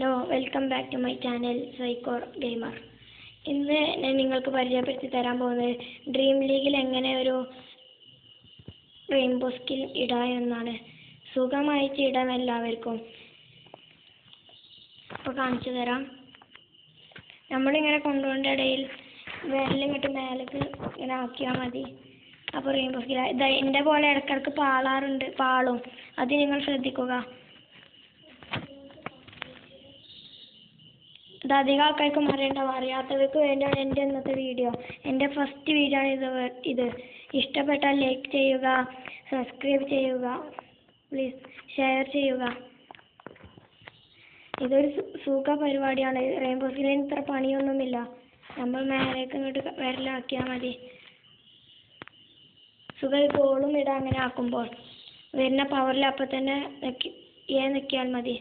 Hello, welcome back to my channel psycho gamer. ഇന്ന് ഞാൻ നിങ്ങൾക്ക് പരിചയപ്പെടുത്തി തരാൻ പോകുന്നത് ഡ്രീം ലീഗിൽ എങ്ങനെ ഒരു റെയിൻബോ സ്കിൻ ഇടാം എന്നാണ്. സുഖമായിട്ട് ഇടാം എല്ലാവർക്കും. അപ്പോൾ കാണിച്ചു തരാം. നമ്മളിങ്ങനെ കൊണ്ടുപോകേണ്ട ഇടയിൽ വിരലിങ്ങോട്ട് മേലേക്ക് ഇങ്ങനെ ആക്കിയാൽ മതി. അപ്പോൾ റെയിൻബോ സ്കിൻ ഇതിൻ്റെ പോലെ ഇടയ്ക്കിടയ്ക്ക് പാളും. അത് നിങ്ങൾ ശ്രദ്ധിക്കുക. ഇത് അധികം ആൾക്കാർക്കും അറിയാത്തവർക്ക് വേണ്ടിയാണ് എൻ്റെ ഇന്നത്തെ വീഡിയോ. എൻ്റെ ഫസ്റ്റ് വീഡിയോ ആണ് ഇത്. ഇഷ്ടപ്പെട്ടാൽ ലൈക്ക് ചെയ്യുക, സബ്സ്ക്രൈബ് ചെയ്യുക, പ്ലീസ് ഷെയർ ചെയ്യുക. ഇതൊരു സുഖ പരിപാടിയാണ്. റെയിൻബോ സ്കിന്നിന് ഇത്ര പണിയൊന്നുമില്ല. നമ്മൾ മേലേക്ക് ഇങ്ങോട്ട് വിരലാക്കിയാൽ മതി. സുഖം ഗോളും ഇടാം. അങ്ങനെ ആക്കുമ്പോൾ വരുന്ന പവറിൽ അപ്പം തന്നെ നിൽക്കിയാൽ മതി.